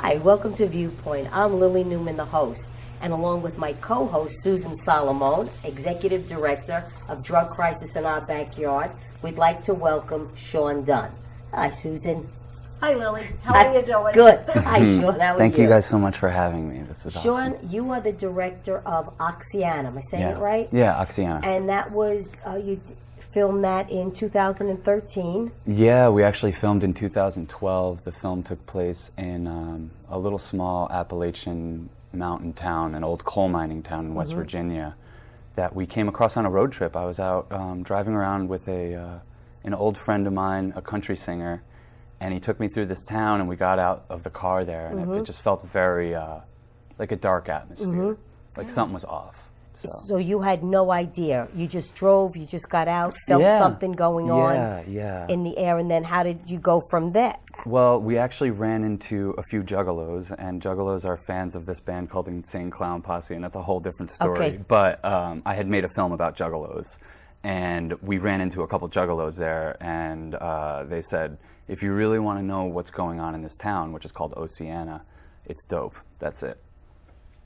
Hi, welcome to Viewpoint. I'm Lillian Neuman, the host, and along with my co-host, Susan Salomone, Executive Director of Drug Crisis in Our Backyard, we'd like to welcome Sean Dunne. Hi, Susan. Hi, Lily. How are you doing? Good. Hi, Sean. How are Thank you guys so much for having me. This is Sean, awesome. you are the director of Oxyana. Am I saying it right? Yeah, Oxyana. And that was, you filmed that in 2013. Yeah, we actually filmed in 2012. The film took place in a little small Appalachian mountain town, an old coal mining town in West Virginia, that we came across on a road trip. I was out driving around with an old friend of mine, a country singer, and he took me through this town, and we got out of the car there, and it just felt very like a dark atmosphere, like something was off. So you had no idea. You just drove, you just got out, felt something going on in the air, and then how did you go from there? Well, we actually ran into a few juggalos, and juggalos are fans of this band called Insane Clown Posse, and that's a whole different story. Okay. But I had made a film about juggalos, and we ran into a couple juggalos there, and they said, if you really want to know what's going on in this town, which is called Oceana, it's dope. That's it.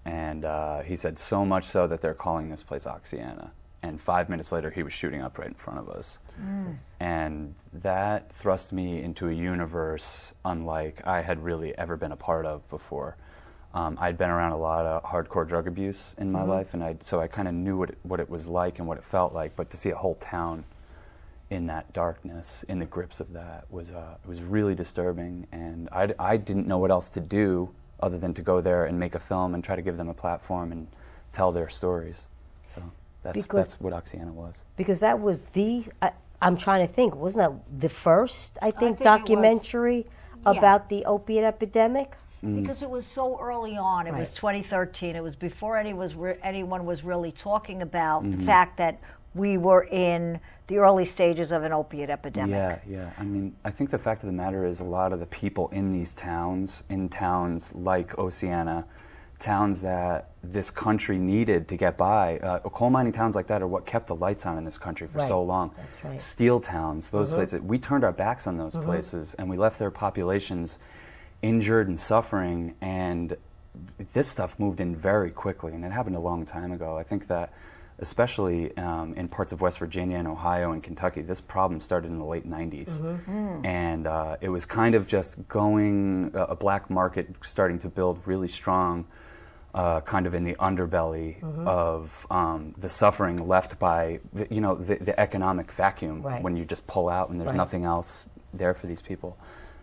And he said so much so that they're calling this place Oxyana. And 5 minutes later, he was shooting up right in front of us. And that thrust me into a universe unlike I had really ever been a part of before. I'd been around a lot of hardcore drug abuse in my life, and so I kind of knew what it was like and what it felt like. But to see a whole town in that darkness, in the grips of that, it was really disturbing. And I didn't know what else to do other than to go there and make a film and try to give them a platform and tell their stories. So that's what Oxyana was. Because that was I'm trying to think, wasn't that the first, I think documentary about the opiate epidemic? Because it was so early on. It was 2013. It was before anyone was really talking about the fact that we were in the early stages of an opiate epidemic. Yeah. I mean, I think the fact of the matter is a lot of the people in these towns, in towns like Oceana, towns that this country needed to get by, coal mining towns like that are what kept the lights on in this country for so long. That's right. Steel towns, those places, we turned our backs on those places, and we left their populations injured and suffering, and this stuff moved in very quickly, and it happened a long time ago. I think that especially in parts of West Virginia and Ohio and Kentucky, this problem started in the late 90s. And it was kind of just going, a black market starting to build really strong, kind of in the underbelly of the suffering left by, the economic vacuum when you just pull out and there's nothing else there for these people.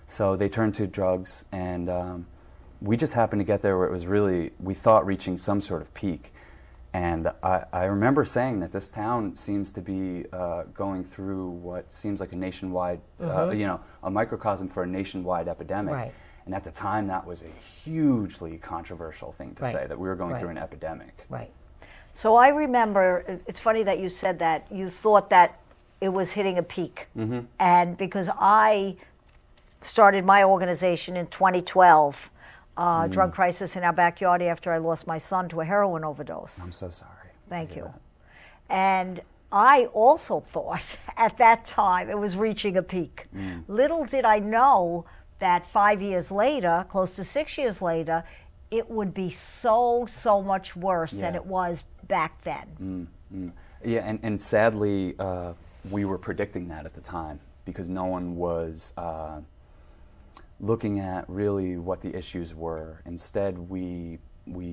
So they turned to drugs, and we just happened to get there where it was really, we thought, reaching some sort of peak. And I remember saying that this town seems to be going through what seems like a nationwide, a microcosm for a nationwide epidemic. Right. And at the time, that was a hugely controversial thing to say, that we were going through an epidemic. Right. So I remember, it's funny that you said that you thought that it was hitting a peak. And because I started my organization in 2012, Drug Crisis in Our Backyard, after I lost my son to a heroin overdose. I'm so sorry. Thank you. And I also thought at that time it was reaching a peak. Little did I know that 5 years later, close to 6 years later, it would be so much worse than it was back then. Yeah, and sadly, we were predicting that at the time because no one was looking at really what the issues were. Instead, we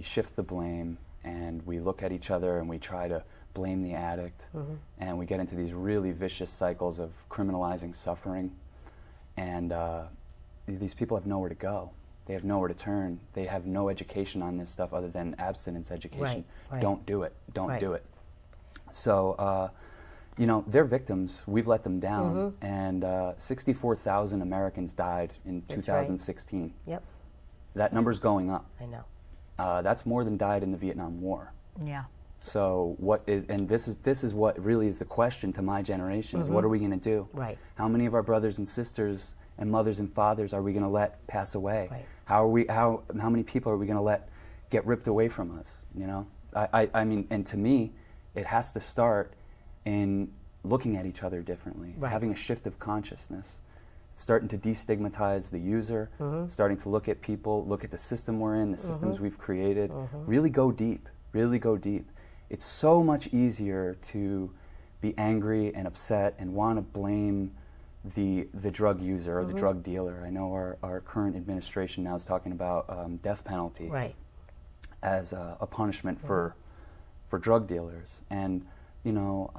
shift the blame, and we look at each other and we try to blame the addict, and we get into these really vicious cycles of criminalizing suffering. And these people have nowhere to go. They have nowhere to turn. They have no education on this stuff other than abstinence education. Don't do it. Don't do it. So, they're victims. We've let them down. And 64,000 Americans died in 2016. Yep. That number's going up. I know. That's more than died in the Vietnam War. Yeah. So this is what really is the question to my generation, is what are we going to do? Right. How many of our brothers and sisters and mothers and fathers are we going to let pass away? Right. How many people are we going to let get ripped away from us? I mean, and to me, it has to start in looking at each other differently, having a shift of consciousness. starting to destigmatize the user, starting to look at people, look at the system we're in, the systems we've created, really go deep, really go deep. It's so much easier to be angry and upset and want to blame the drug user or the drug dealer. I know our current administration now is talking about death penalty as a punishment for drug dealers. And you know,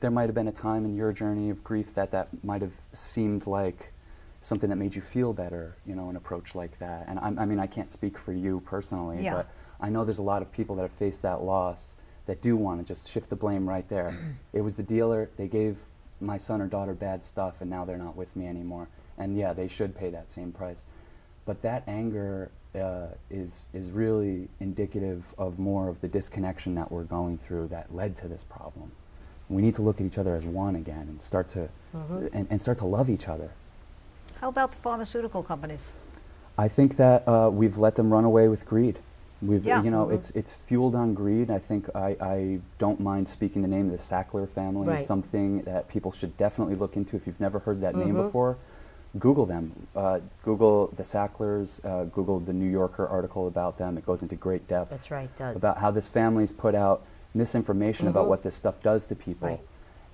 there might have been a time in your journey of grief that might have seemed like something that made you feel better, you know, an approach like that. And I mean, I can't speak for you personally, but I know there's a lot of people that have faced that loss that do want to just shift the blame right there. It was the dealer, they gave my son or daughter bad stuff, and now they're not with me anymore. And yeah, they should pay that same price. But that anger is really indicative of more of the disconnection that we're going through that led to this problem. We need to look at each other as one again and start to and start to love each other. How about the pharmaceutical companies? I think that we've let them run away with greed. We've, Yeah. you know, it's fueled on greed. I think I don't mind speaking the name of the Sackler family. Right. It's something that people should definitely look into. If you've never heard that name before, Google them. Google the Sacklers. Google the New Yorker article about them. It goes into great depth. That's right, it does. About how this family's put out misinformation about what this stuff does to people. Right.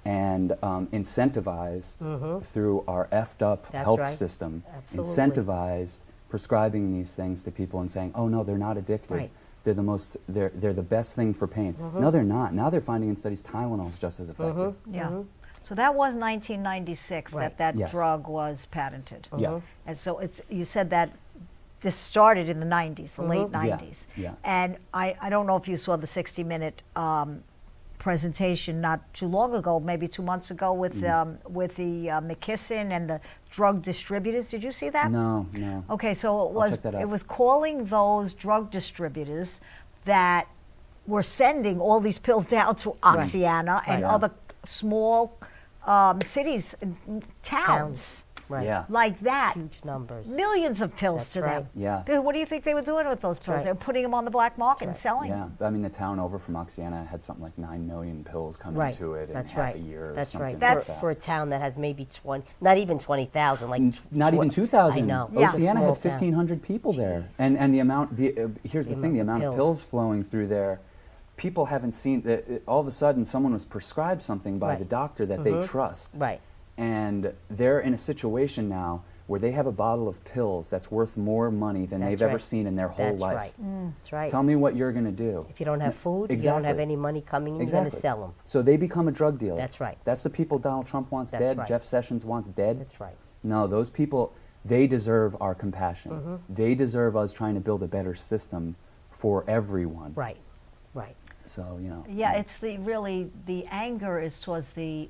And incentivized through our effed up health right. system, Absolutely. incentivized prescribing these things to people and saying, "Oh no, they're not addicted. Right. They're the best thing for pain." No, they're not. Now they're finding in studies Tylenol is just as effective. Yeah. So that was 1996 Right. that Yes. drug was patented. Yeah. And so you said that this started in the 90s, the late 90s. Yeah. And I don't know if you saw the 60-minute presentation not too long ago, maybe 2 months ago, with the McKesson and the drug distributors. Did you see that? No. Okay, so check that out. it was calling those drug distributors that were sending all these pills down to Oxyana and Right. other small cities, towns. Right. Yeah. Like that. Huge numbers. Millions of pills That's to right. them. Yeah. Dude, what do you think they were doing with those pills? right. They were putting them on the black market and right. selling Yeah, I mean the town over from Oxyana had something like 9 million pills coming Right. to it in That's half right. a year. Or That's something right. like For, that. for a town that has maybe 20, not even 20,000, like Not even 2,000. I know. Yeah. It's a Oceana small had town. 1,500 people there, and the amount. Here's the thing: the amount of pills flowing through there. People haven't seen that. All of a sudden, someone was prescribed something by Right. the doctor that they trust, Right. and they're in a situation now where they have a bottle of pills that's worth more money than That's they've ever right. seen in their whole That's life. right. That's right. Tell me what you're going to do. If you don't have food, if you don't have Exactly. any money coming in, you're going to sell them. So they become a drug dealer. That's right. That's the people Donald Trump wants That's dead, right. Jeff Sessions wants dead. That's right. No, those people, they deserve our compassion. They deserve us trying to build a better system for everyone. Right. Right. So, you know. Yeah, it's the anger is towards the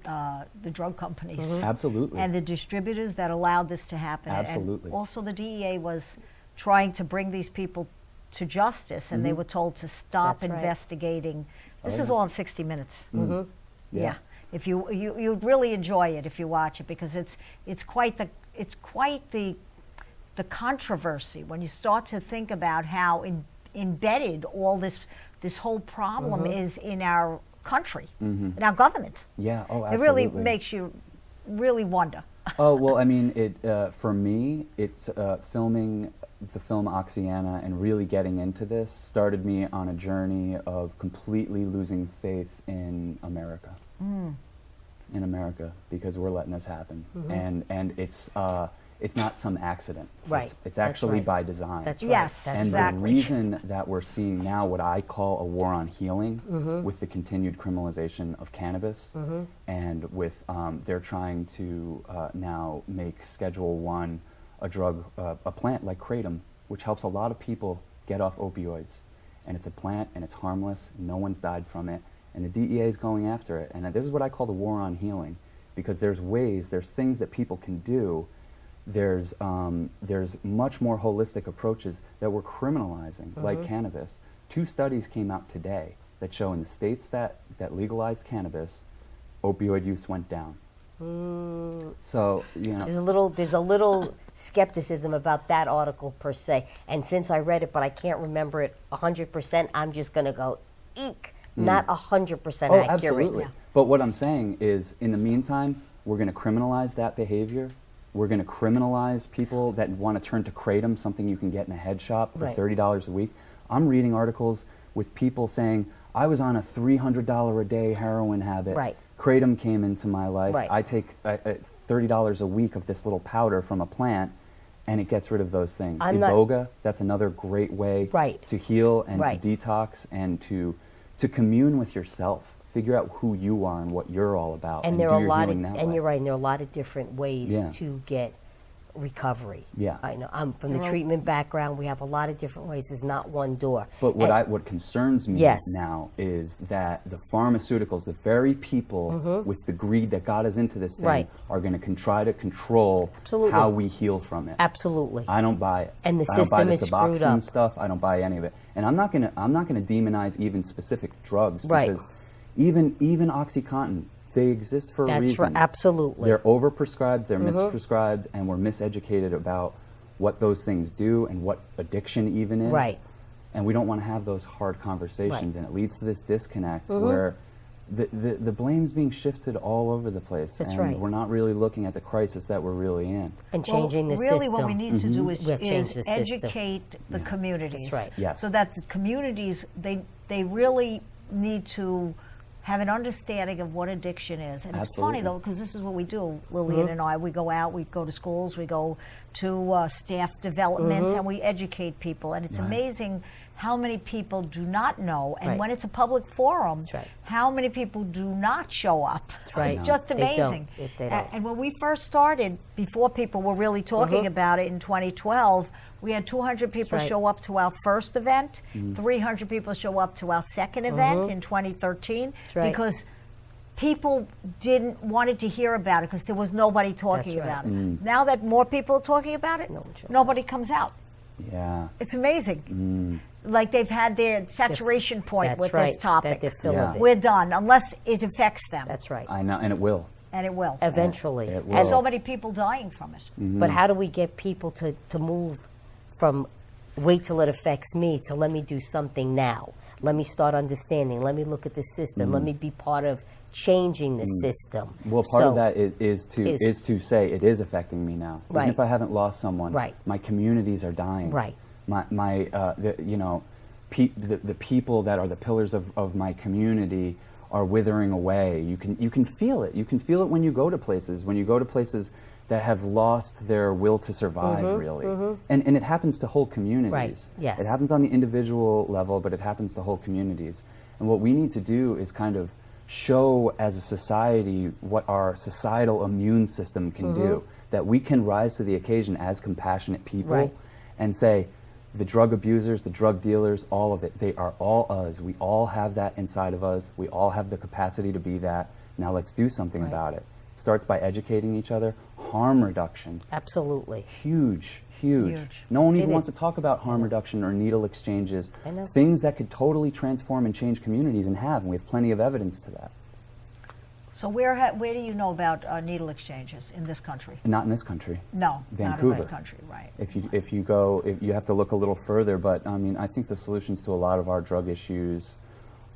drug companies. Absolutely. And the distributors that allowed this to happen. Absolutely. And also the DEA was trying to bring these people to justice, and they were told to stop That's right. investigating. This Oh, is yeah. all in 60 Minutes. Yeah. If you'd really enjoy it if you watch it, because it's quite the controversy when you start to think about how embedded all this whole problem is in our country, in our government. Yeah, oh, It absolutely. really makes you really wonder. Oh, well, I mean, for me, it's filming the film Oxyana and really getting into this started me on a journey of completely losing faith in America. In America, because we're letting this happen. And it's not some accident. Right. It's That's actually right. by design. That's right. Yes, That's And right. the reason that we're seeing now what I call a war on healing with the continued criminalization of cannabis and with they're trying to now make Schedule 1 a drug, a plant like kratom, which helps a lot of people get off opioids. And it's a plant and it's harmless, no one's died from it, and the DEA is going after it. And this is what I call the war on healing, because there's things that people can do. There's much more holistic approaches that we're criminalizing, like cannabis. 2 studies came out today that show in the states that legalized cannabis, opioid use went down. So, you know. There's a little skepticism about that article per se. And since I read it, but I can't remember it 100%, I'm just going to go, eek, not 100% accurate. Absolutely. But what I'm saying is, in the meantime, we're going to criminalize that behavior. we're going to criminalize people that want to turn to kratom, something you can get in a head shop for $30 a week. I'm reading articles with people saying, I was on a $300 a day heroin habit. Right. Kratom came into my life. Right. I take $30 a week of this little powder from a plant, and it gets rid of those things. Iboga, that's another great way to heal and to detox and to commune with yourself. Figure out who you are and what you're all about. And there are a lot of, and you're right, and there are a lot of different ways to get recovery. Yeah. I know. I'm from the treatment background. We have a lot of different ways. There's not one door. But what concerns me now is that the pharmaceuticals, the very people with the greed that got us into this thing, are going to try to control how we heal from it. Absolutely. I don't buy it. And the I don't buy system the is screwed up. stuff. I don't buy any of it. And I'm not gonna demonize even specific drugs because even OxyContin, they exist for a reason. Absolutely. They're overprescribed, they're misprescribed, and we're miseducated about what those things do and what addiction even is. Right. And we don't want to have those hard conversations, and it leads to this disconnect where the blame's being shifted all over the place. That's and we're not really looking at the crisis that we're really in. And changing the really system. What we need to do is the educate the communities. That's right. Yes. So that the communities, they really need to have an understanding of what addiction is. And it's funny, though, because this is what we do, Lillian and I. We go out, we go to schools, we go to staff development, and we educate people. And it's amazing how many people do not know. And when it's a public forum, how many people do not show up. It's just amazing. They don't. And when we first started, before people were really talking about it in 2012, we had 200 people show up to our first event, 300 people show up to our second event in 2013, because people wanted to hear about it because there was nobody talking about it. Now that more people are talking about it, nobody comes out. Yeah. It's amazing. Like they've had their saturation point with this topic. We're done, unless it affects them. That's right. I know, and it will. And it will. Eventually. It will. And so many people dying from it. But how do we get people to move from wait till it affects me to let me do something now? Let me start understanding. Let me look at the system. Let me be part of changing the system. Well, part of that is to say it is affecting me now. Even if I haven't lost someone, my communities are dying. The people that are the pillars of my community are withering away. You can feel it. You can feel it when you go to places. When you go to places that have lost their will to survive, really. And it happens to whole communities. Yes. It happens on the individual level, but it happens to whole communities. And what we need to do is kind of show as a society what our societal immune system can do, that we can rise to the occasion as compassionate people and say, the drug abusers, the drug dealers, all of it, they are all us. We all have that inside of us. We all have the capacity to be that. Now let's do something about it. It starts by educating each other. Harm reduction. Absolutely. Huge. No one even wants to talk about harm reduction or needle exchanges. Things that could totally transform and change communities, and we have plenty of evidence to that. So where do you know about needle exchanges in this country? Not in this country. No, Vancouver. not in this country, right. If you go, you have to look a little further, but I mean, I think the solutions to a lot of our drug issues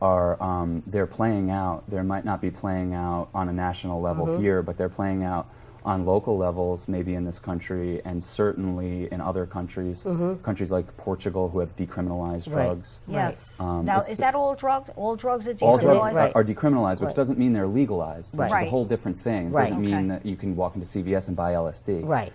are, they're playing out. They might not be playing out on a national level here, but they're playing out on local levels, maybe in this country, and certainly in other countries, countries like Portugal, who have decriminalized drugs. Yes. Now, is that all drugs? All drugs are decriminalized? All drugs are decriminalized, which doesn't mean they're legalized, which is a whole different thing. It doesn't mean that you can walk into CVS and buy LSD. Right.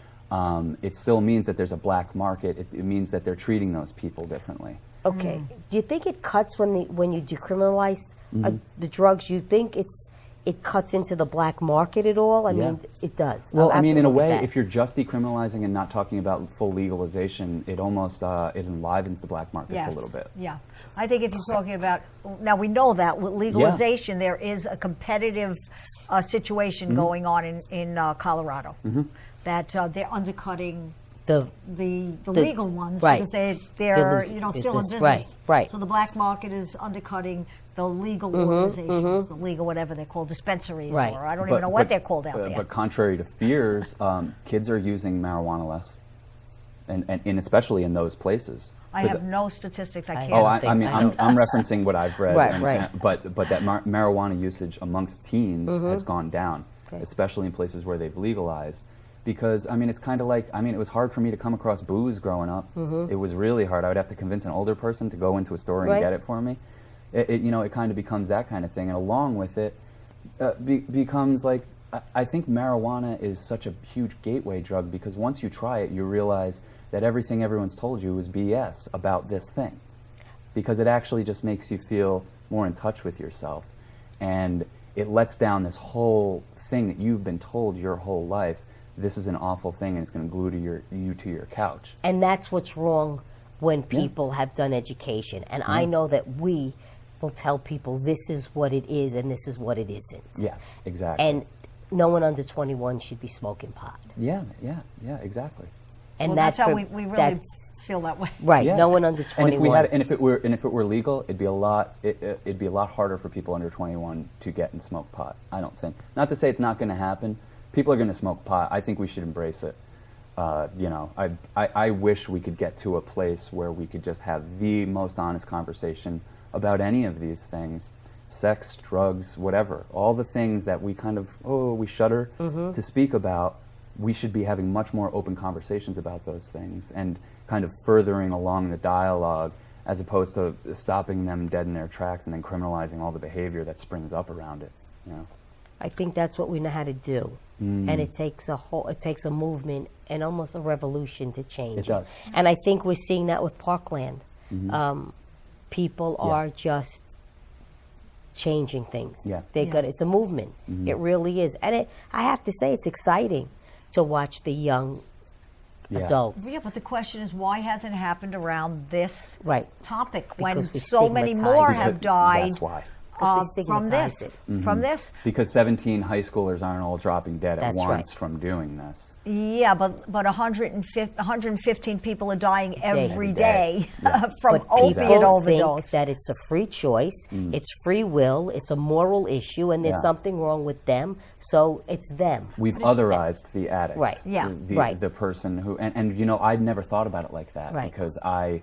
It still means that there's a black market. It means that they're treating those people differently. Okay. Do you think it cuts when you decriminalize the drugs? You think it cuts into the black market at all? I mean, it does. Well, I mean, in a way, if you're just decriminalizing and not talking about full legalization, it almost it enlivens the black markets a little bit. Yeah. I think if you're talking about, now we know that with legalization, there is a competitive situation going on in Colorado, that they're undercutting the legal ones because they're still in business. Right. So the black market is undercutting the legal organizations, the legal whatever they're called, dispensaries, or I don't even know what they're called out there. But contrary to fears, kids are using marijuana less, and especially in those places. I have no statistics. I can't. I'm referencing what I've read. Right. But that marijuana usage amongst teens has gone down, especially in places where they've legalized. because I mean, it's kind of like, I mean, it was hard for me to come across booze growing up. It was really hard. I would have to convince an older person to go into a store and get it for me. You know, it kind of becomes that kind of thing, and along with it, becomes like, I think marijuana is such a huge gateway drug, because once you try it, you realize that everything everyone's told you is BS about this thing, because it actually just makes you feel more in touch with yourself, and it lets down this whole thing that you've been told your whole life. This is an awful thing, and it's going to glue to you to your couch. And that's what's wrong when people have done education. And I know that we will tell people this is what it is and this is what it isn't. Yes, exactly. And no one under 21 should be smoking pot. Yeah, exactly. And well, that's how we really feel that way. Right. No one under 21. And if it were legal, it'd be a lot harder for people under 21 to get and smoke pot. I don't think. Not to say it's not going to happen. People are going to smoke pot. I think we should embrace it. You know, I wish we could get to a place where we could just have the most honest conversation about any of these things. Sex, drugs, whatever. All the things that we kind of, we shudder to speak about. We should be having much more open conversations about those things and kind of furthering along the dialogue, as opposed to stopping them dead in their tracks and then criminalizing all the behavior that springs up around it. You know? I think that's what we know how to do. And it takes a movement and almost a revolution to change it. Does. And I think we're seeing that with Parkland. People are just changing things. Good. It's a movement. It really is. And I have to say, it's exciting to watch the young adults. Yeah, but the question is, why hasn't it happened around this topic when Because so many more have died? That's why. From this. Because 17 high schoolers aren't all dropping dead at once from doing this. Yeah, but 115 people are dying every day from opiate overdose. Think that it's a free choice, it's free will, it's a moral issue, and there's something wrong with them, so it's them. We've otherized the addict. Right. Yeah. The person who, and you know, I'd never thought about it like that because I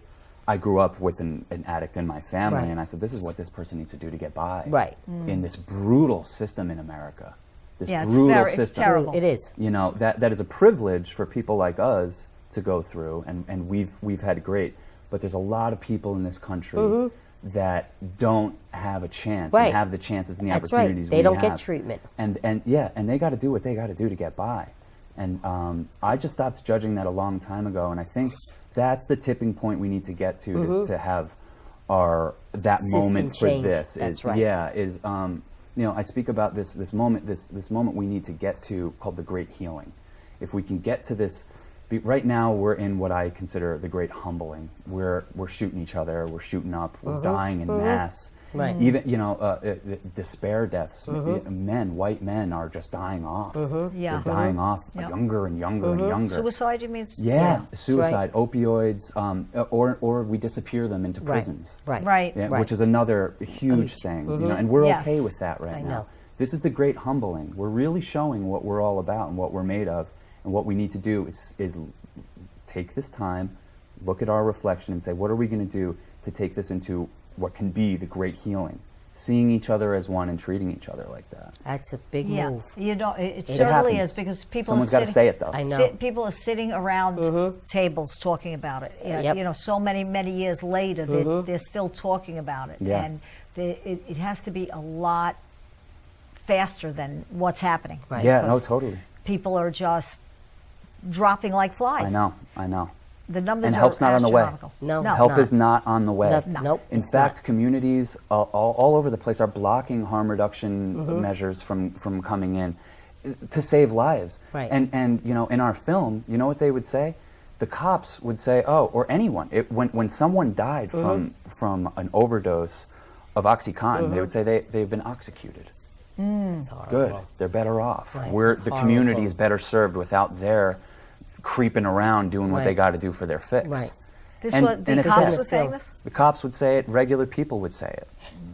grew up with an addict in my family, and I said, this is what this person needs to do to get by in this brutal system in America. This brutal system. It's terrible. It is. You know, that is a privilege for people like us to go through, and we've had great, but there's a lot of people in this country that don't have a chance and have the chances and the opportunities we have. They don't get treatment. And they got to do what they got to do to get by. And I just stopped judging that a long time ago, and I think that's the tipping point we need to get to have that system moment for change. this. You know, I speak about this moment we need to get to, called the Great Healing. If we can get to this, right now we're in what I consider the Great Humbling. We're shooting each other, we're shooting up, we're dying in mass. Right. Even, you know, despair deaths. White men are just dying off. Yeah. They're dying off younger and younger and younger. Suicide, you mean? Suicide, opioids, or we disappear them into prisons. Right. Which is another huge thing. You know, and we're okay with that right now. This is the Great Humbling. We're really showing what we're all about and what we're made of, and what we need to do is take this time, look at our reflection, and say, what are we going to do to take this into what can be the Great Healing, seeing each other as one and treating each other like that. That's a big move. You know, it certainly is, because people Someone's got to say it, though. I know. People are sitting around tables talking about it. You know, so many years later, they're still talking about it. And it has to be a lot faster than what's happening. Right. Yeah, no, totally. People are just dropping like flies. I know. The numbers and help's not on the way. No, help is not on the way. Nope. In fact, communities all over the place are blocking harm reduction measures from coming in to save lives. Right. And you know, in our film, you know what they would say? The cops would say, or anyone, when someone died from an overdose of Oxycontin, they would say they've been executed. It's horrible. Good. They're better off. Right. The community's better served without their creeping around doing what they got to do for their fix. Right. The cops were saying this? The cops would say it, regular people would say it.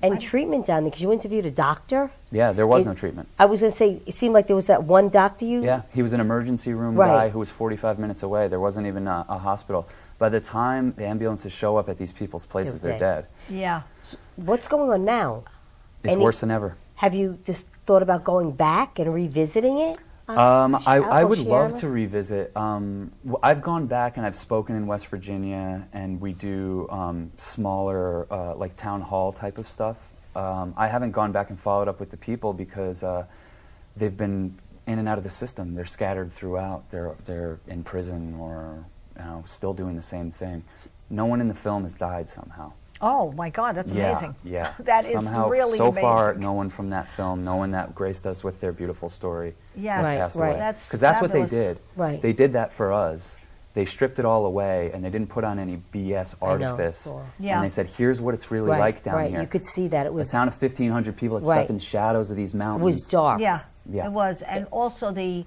And treatment down there, because you interviewed a doctor? Yeah, there was no treatment. I was going to say, it seemed like there was that one doctor Yeah, he was an emergency room guy who was 45 minutes away. There wasn't even a hospital. By the time the ambulances show up at these people's places, they're dead. Yeah. What's going on now? It's worse than ever. Have you just thought about going back and revisiting it? I would love Oceana? to revisit. I've gone back and I've spoken in West Virginia, and we do smaller, like town hall type of stuff. I haven't gone back and followed up with the people because they've been in and out of the system. They're scattered throughout. They're in prison or still doing the same thing. No one in the film has died somehow. Oh my God, that's amazing. Yeah. That somehow, is really so amazing. far, no one from that film, no one that graced us with their beautiful story Yeah. has Right, passed right. away. That's Because that's what they fabulous. did. Right. They did that for us. They stripped it all away, and they didn't put on any BS artifice. sure. Yeah. And they said, here's what it's really like down here. You could see that it A was town of 1,500 people that Right. stuck in the shadows of these it mountains. was dark. Yeah, Yeah. it was. And also the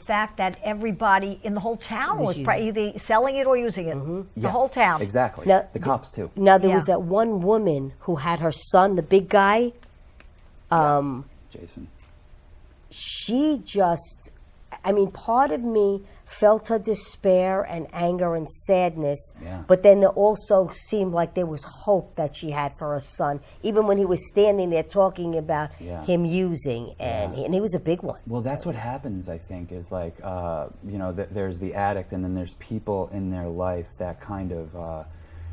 fact that everybody in the whole town was using either selling it or using it. The Yes, whole town. Exactly. Now, the cops, too. Now there Yeah. was that one woman who had her son, the big guy. Jason. She just, I mean, part of me felt her despair and anger and sadness, Yeah. but then there also seemed like there was hope that she had for her son, even when he was standing there talking about Yeah. him using, and he was a big one. Well, that's what happens, I think, is like, there's the addict, and then there's people in their life that kind of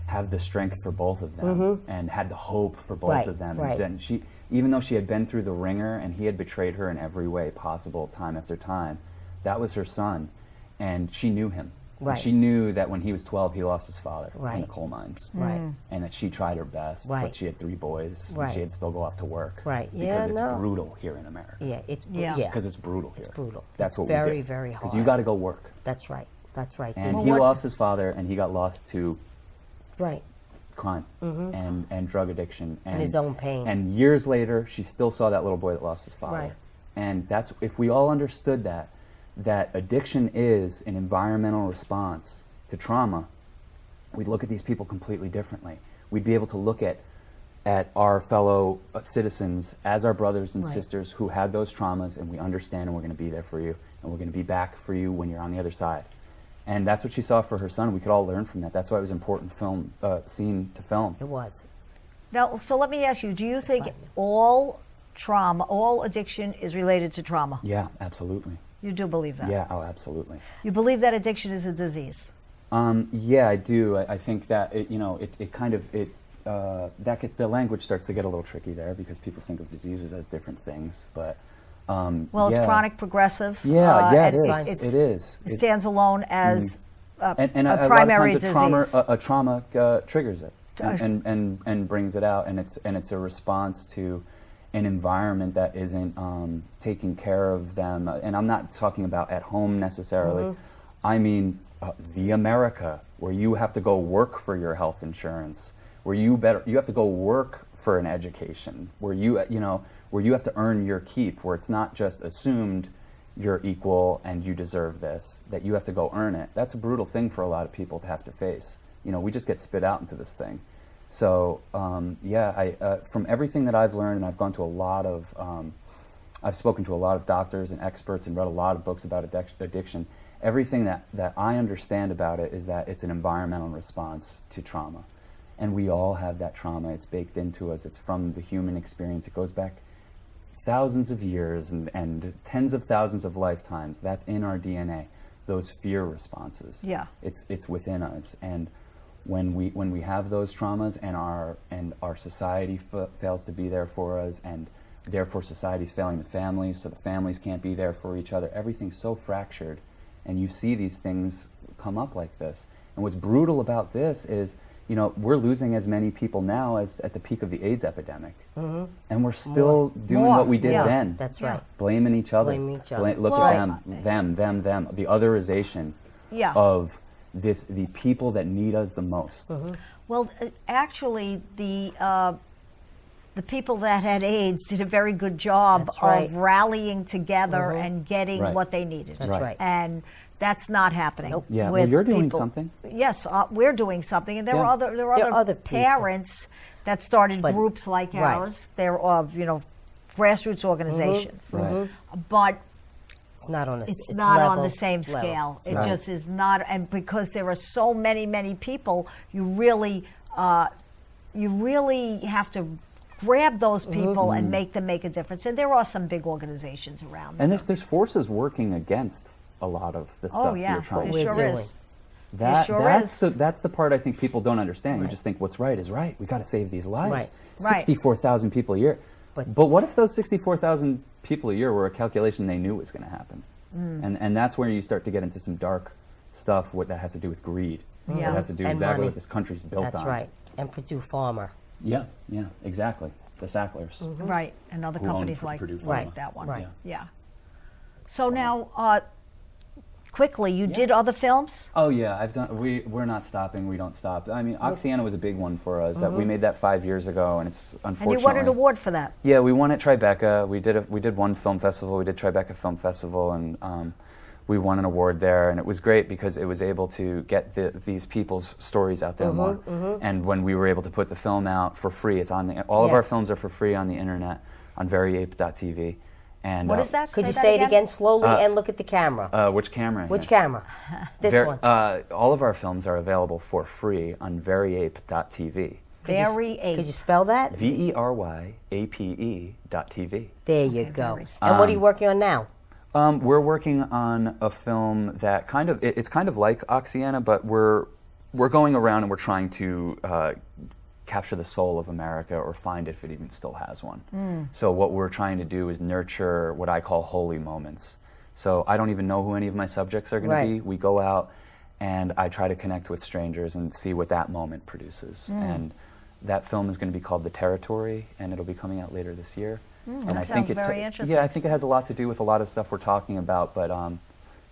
have the strength for both of them and had the hope for both Right, of them. right. And then even though she had been through the ringer and he had betrayed her in every way possible time after time, that was her son, and she knew him. And Right. she knew that when he was 12, he lost his father in the Right. coal mines. Right. And that she tried her best, Right. but she had 3 boys, and Right. she had to still go off to work. Right. Because Yeah, it's no. brutal here in America. Yeah, it's Yeah. yeah. Because it's brutal here. brutal. That's It's what very, we do. very Because hard. you got to go work. That's right. That's right. And Well, he what- lost his father, and he got lost to Right. crime and drug addiction and his own pain. And years later, she still saw that little boy that lost his father. Right. And that's, if we all understood that addiction is an environmental response to trauma, we'd look at these people completely differently. We'd be able to look at our fellow citizens as our brothers and Right. sisters who had those traumas, and we understand, and we're going to be there for you, and we're going to be back for you when you're on the other side. And that's what she saw for her son. We could all learn from that. That's why it was an important scene to film. It was. Now, so let me ask you, do you think all trauma, all addiction is related to trauma? Yeah, absolutely. You do believe that? Yeah, oh, absolutely. You believe that addiction is a disease? Yeah, I do. I think that the language starts to get a little tricky there because people think of diseases as different things. But Well, it's yeah. chronic progressive. Yeah, yeah, it it's- is. it's- It is. It stands alone as And a a primary lot of times disease. a trauma triggers it and brings it out, and it's a response to an environment that isn't taking care of them. And I'm not talking about at home necessarily. I mean the America where you have to go work for your health insurance, where you have to go work for an education, where you have to earn your keep, where it's not just assumed you're equal and you deserve this, that you have to go earn it. That's a brutal thing for a lot of people to have to face. We just get spit out into this thing. So from everything that I've learned, and I've gone to I've spoken to a lot of doctors and experts and read a lot of books about addiction. Everything that I understand about it is that it's an environmental response to trauma. And we all have that trauma. It's baked into us. It's from the human experience. It goes back thousands of years and tens of thousands of lifetimes. That's in our DNA, those fear responses. Yeah. It's within us. And when we have those traumas and our society fails to be there for us, and therefore society's failing the families, so the families can't be there for each other, everything's so fractured, and you see these things come up like this. And what's brutal about this is, we're losing as many people now as at the peak of the AIDS epidemic. And we're still doing More. what we did Yeah. then. That's right. Blaming each other. Blaming each other. Look Well, at them. The otherization Yeah. of the people that need us the most. Well, actually, the people that had AIDS did a very good job That's right. of rallying together and getting Right. what they needed. That's right. And that's not happening. Nope. Yeah, with well, you're doing people. something. Yes, we're doing something, and there Yeah. are other people. parents that started But- groups like right. ours. They're grassroots organizations, Right. but It's not on it's not on level- the same level. scale. It Right. just is not, and because there are so many people, you really have to grab those people and make them make a difference. And there are some big organizations around. And there's forces working against a lot of the stuff you're trying to do. doing. That's the part I think people don't understand. Right. You just think what's right is right. We got to save these lives. Right. 64,000 people a year. But what if those 64,000 people a year were a calculation they knew was going to happen? And that's where you start to get into some dark stuff that has to do with greed. Yeah. That has to do And exactly money. what this country's built on. That's right. And Purdue Pharma. Yeah, exactly. The Sacklers. Right, and other Who own companies Purdue Pharma. like that one. Right. Yeah. So now, quickly, you did other films? Oh yeah, I've done. We're not stopping. We don't stop. I mean, Oxyana was a big one for us. That we made that 5 years ago, and it's unfortunately. And you won an award for that. Yeah, we won at Tribeca. We did one film festival. We did Tribeca Film Festival, and we won an award there. And it was great because it was able to get these people's stories out there more. And when we were able to put the film out for free, it's on all of our films are for free on the internet on veryape.tv. And What is that? Could you say it again slowly and look at the camera? which camera? Which here? camera? This one. All of our films are available for free on veryape.tv. Could you spell that? VERYAPE.tv. There you go. And what are you working on now? We're working on a film that it's kind of like Oxyana, but we're going around and we're trying to capture the soul of America or find it if it even still has one. So what we're trying to do is nurture what I call holy moments. So I don't even know who any of my subjects are going to be. We go out and I try to connect with strangers and see what that moment produces. And that film is going to be called The Territory, and it'll be coming out later this year. And that I think sounds very interesting. Yeah, I think it has a lot to do with a lot of stuff we're talking about, but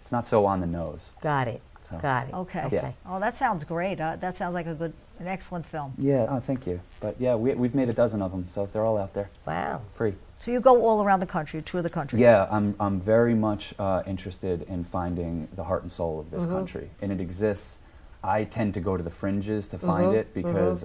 it's not so on the nose. Got it. So. Got it. Okay. Yeah. Oh, that sounds great. That sounds like an excellent film. Yeah, oh, thank you. But yeah, we've made a dozen of them, so they're all out there. Wow. Free. So you go all around the country, tour the country. Yeah, I'm very much interested in finding the heart and soul of this country, and it exists. I tend to go to the fringes to find it because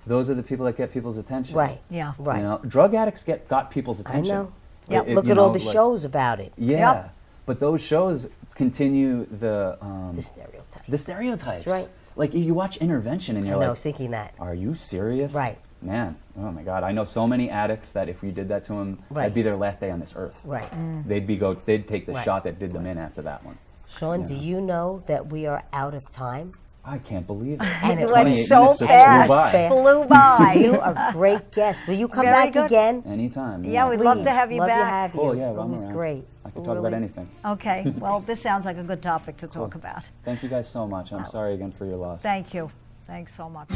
those are the people that get people's attention. Right. Yeah. Right. You know, drug addicts got people's I attention. know. Yeah. Look at all the shows about it. Yeah, Yep. but those shows continue the stereotype. The stereotypes. That's right. Like you watch Intervention and you're I like, thinking that. are you serious? Right. Man, oh my God! I know so many addicts that if we did that to them, Right. that'd be their last day on this earth. Right. They'd take the Right. shot that did them in after that one. Sean, do you know that we are out of time? I can't believe it. And it 28 went so minutes just fast. flew by. Flew by. You are a great guest. Will you come Very back good. again? Anytime. Yeah, we'd love to have you Love back. to have you. Oh yeah, It I'm was around. great. I can talk about anything. Okay. Well, this sounds like a good topic to talk about. Thank you guys so much. I'm sorry again for your loss. Thank you. Thanks so much.